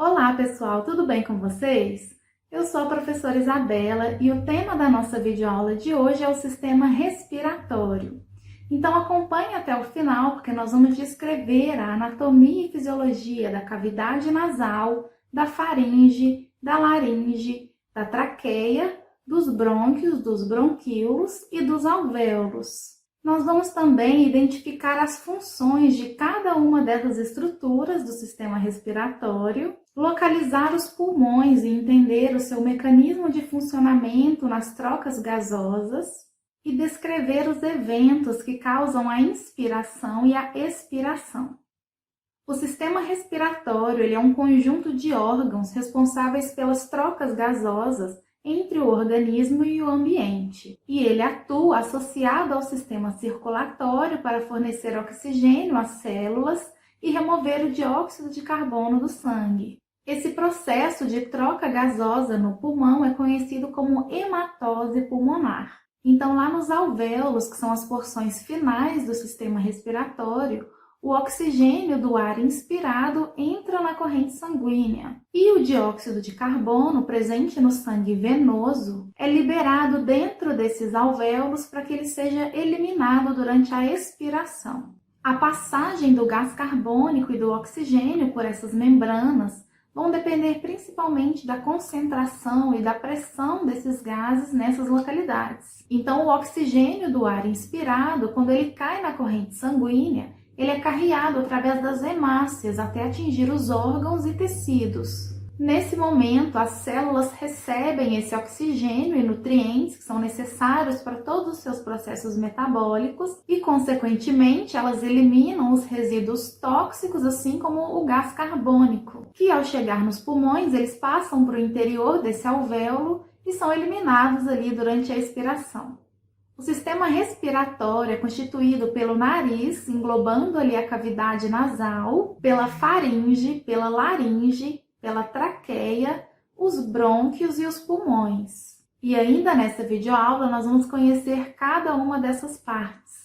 Olá pessoal, tudo bem com vocês? Eu sou a professora Isabela e o tema da nossa videoaula de hoje é o sistema respiratório. Então acompanhe até o final porque nós vamos descrever a anatomia e fisiologia da cavidade nasal, da faringe, da laringe, da traqueia, dos brônquios, dos bronquíolos e dos alvéolos. Nós vamos também identificar as funções de cada uma dessas estruturas do sistema respiratório, localizar os pulmões e entender o seu mecanismo de funcionamento nas trocas gasosas e descrever os eventos que causam a inspiração e a expiração. O sistema respiratório é um conjunto de órgãos responsáveis pelas trocas gasosas entre o organismo e o ambiente, e ele atua associado ao sistema circulatório para fornecer oxigênio às células e remover o dióxido de carbono do sangue. Esse processo de troca gasosa no pulmão é conhecido como hematose pulmonar. Então, lá nos alvéolos, que são as porções finais do sistema respiratório, o oxigênio do ar inspirado entra na corrente sanguínea e o dióxido de carbono presente no sangue venoso é liberado dentro desses alvéolos para que ele seja eliminado durante a expiração. A passagem do gás carbônico e do oxigênio por essas membranas vão depender principalmente da concentração e da pressão desses gases nessas localidades. Então, o oxigênio do ar inspirado, quando ele cai na corrente sanguínea, ele é carreado através das hemácias até atingir os órgãos e tecidos. Nesse momento, as células recebem esse oxigênio e nutrientes que são necessários para todos os seus processos metabólicos e, consequentemente, elas eliminam os resíduos tóxicos, assim como o gás carbônico, que ao chegar nos pulmões, eles passam para o interior desse alvéolo e são eliminados ali durante a expiração. O sistema respiratório é constituído pelo nariz, englobando ali a cavidade nasal, pela faringe, pela laringe, pela traqueia, os brônquios e os pulmões. E ainda nessa videoaula nós vamos conhecer cada uma dessas partes.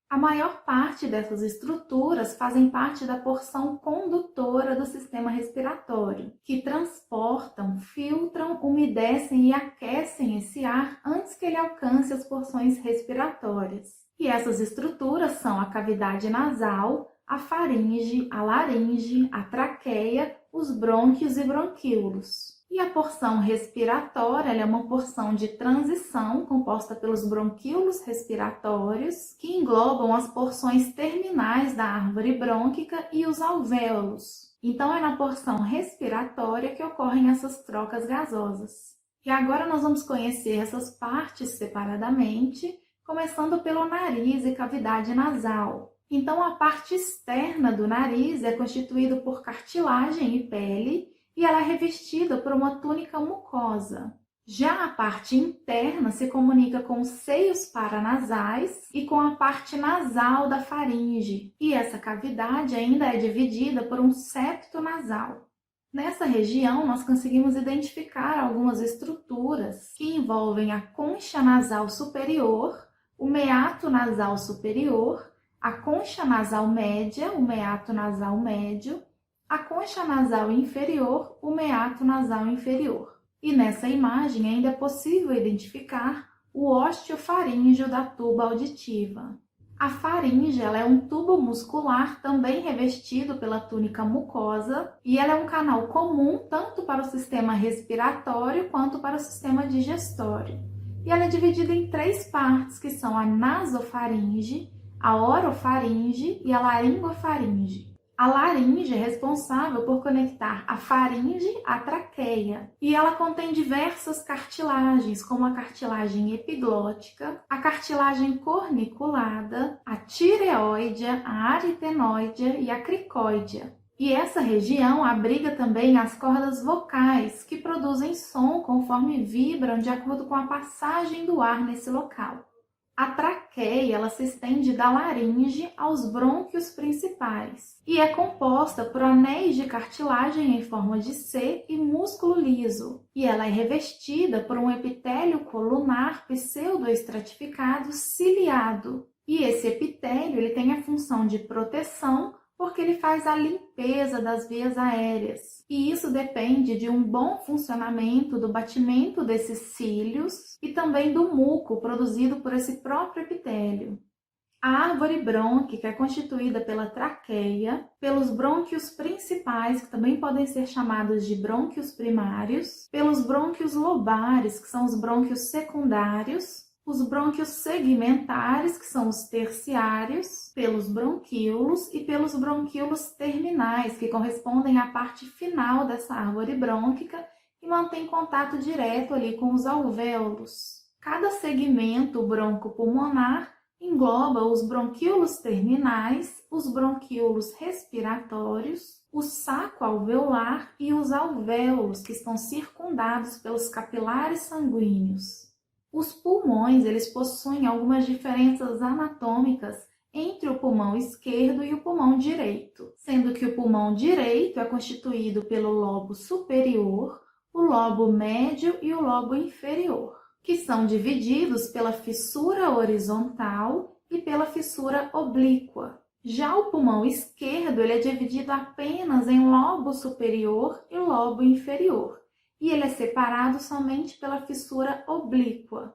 A maior parte dessas estruturas fazem parte da porção condutora do sistema respiratório, que transportam, filtram, umedecem e aquecem esse ar antes que ele alcance as porções respiratórias. E essas estruturas são a cavidade nasal, a faringe, a laringe, a traqueia, os brônquios e bronquíolos. E a porção respiratória é uma porção de transição composta pelos bronquíolos respiratórios, que englobam as porções terminais da árvore brônquica e os alvéolos. Então, é na porção respiratória que ocorrem essas trocas gasosas. E agora nós vamos conhecer essas partes separadamente, começando pelo nariz e cavidade nasal. Então, a parte externa do nariz é constituída por cartilagem e pele, e ela é revestida por uma túnica mucosa. Já a parte interna se comunica com os seios paranasais e com a parte nasal da faringe, e essa cavidade ainda é dividida por um septo nasal. Nessa região, nós conseguimos identificar algumas estruturas que envolvem a concha nasal superior, o meato nasal superior, a concha nasal média, o meato nasal médio, a concha nasal inferior, o meato nasal inferior. E nessa imagem ainda é possível identificar o osteofaríngeo da tuba auditiva. A faringe é um tubo muscular também revestido pela túnica mucosa e ela é um canal comum tanto para o sistema respiratório quanto para o sistema digestório. E ela é dividida em três partes, que são a nasofaringe, a orofaringe e a laringofaringe. A laringe é responsável por conectar a faringe à traqueia e ela contém diversas cartilagens, como a cartilagem epiglótica, a cartilagem corniculada, a tireoidea, a aritenoidea e a cricóidea. E essa região abriga também as cordas vocais, que produzem som conforme vibram de acordo com a passagem do ar nesse local. A traqueia ela se estende da laringe aos brônquios principais e é composta por anéis de cartilagem em forma de C e músculo liso. E ela é revestida por um epitélio colunar pseudoestratificado ciliado. E esse epitélio ele tem a função de proteção porque ele faz a limpeza das vias aéreas. E isso depende de um bom funcionamento do batimento desses cílios e também do muco produzido por esse próprio epitélio. A árvore brônquica é constituída pela traqueia, pelos brônquios principais, que também podem ser chamados de brônquios primários, pelos brônquios lobares, que são os brônquios secundários, os brônquios segmentares, que são os terciários, pelos bronquíolos e pelos bronquíolos terminais, que correspondem à parte final dessa árvore brônquica e mantém contato direto ali com os alvéolos. Cada segmento broncopulmonar engloba os bronquíolos terminais, os bronquíolos respiratórios, o saco alveolar e os alvéolos, que estão circundados pelos capilares sanguíneos. Os pulmões, eles possuem algumas diferenças anatômicas entre o pulmão esquerdo e o pulmão direito, sendo que o pulmão direito é constituído pelo lobo superior, o lobo médio e o lobo inferior, que são divididos pela fissura horizontal e pela fissura oblíqua. Já o pulmão esquerdo ele é dividido apenas em lobo superior e lobo inferior, e ele é separado somente pela fissura oblíqua.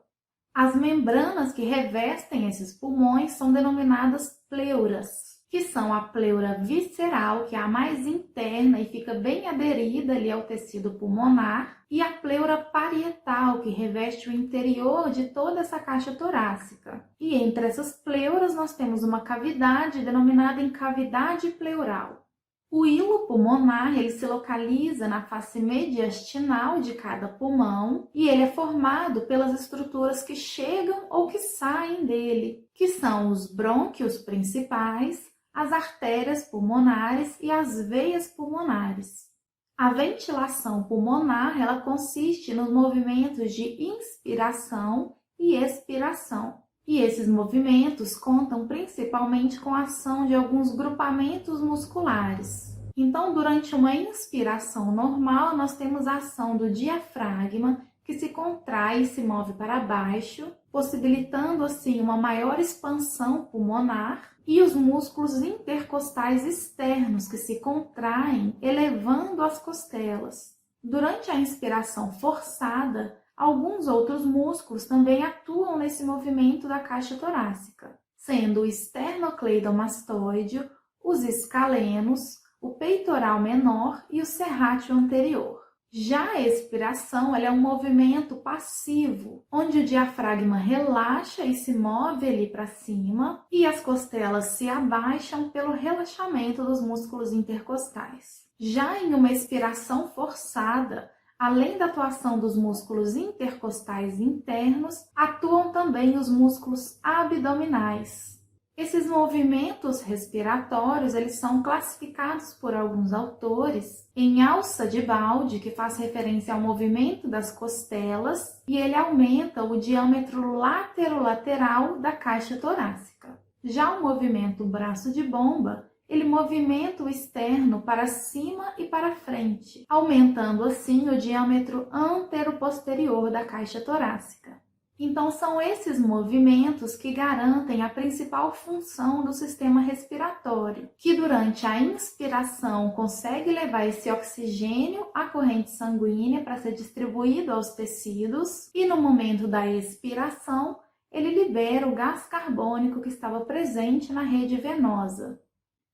As membranas que revestem esses pulmões são denominadas pleuras, que são a pleura visceral, que é a mais interna e fica bem aderida ali ao tecido pulmonar, e a pleura parietal, que reveste o interior de toda essa caixa torácica. E entre essas pleuras nós temos uma cavidade denominada cavidade pleural. O hilo pulmonar ele se localiza na face mediastinal de cada pulmão e ele é formado pelas estruturas que chegam ou que saem dele, que são os brônquios principais, as artérias pulmonares e as veias pulmonares. A ventilação pulmonar ela consiste nos movimentos de inspiração e expiração. E esses movimentos contam principalmente com a ação de alguns grupamentos musculares. Então, durante uma inspiração normal, nós temos a ação do diafragma, que se contrai e se move para baixo, possibilitando assim uma maior expansão pulmonar, e os músculos intercostais externos, que se contraem, elevando as costelas. Durante a inspiração forçada, alguns outros músculos também atuam nesse movimento da caixa torácica, sendo o esternocleidomastoide, os escalenos, o peitoral menor e o serrátil anterior. Já a expiração ela é um movimento passivo, onde o diafragma relaxa e se move ali para cima e as costelas se abaixam pelo relaxamento dos músculos intercostais. Já em uma expiração forçada, além da atuação dos músculos intercostais internos, atuam também os músculos abdominais. Esses movimentos respiratórios eles são classificados por alguns autores em alça de balde, que faz referência ao movimento das costelas, e ele aumenta o diâmetro lateral da caixa torácica. Já o movimento braço de bomba, ele movimenta o externo para cima e para frente, aumentando assim o diâmetro antero-posterior da caixa torácica. Então, são esses movimentos que garantem a principal função do sistema respiratório, que durante a inspiração consegue levar esse oxigênio à corrente sanguínea para ser distribuído aos tecidos, e no momento da expiração, ele libera o gás carbônico que estava presente na rede venosa.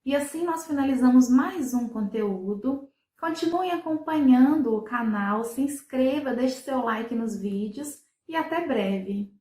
E assim nós finalizamos mais um conteúdo. Continue acompanhando o canal, se inscreva, deixe seu like nos vídeos e até breve!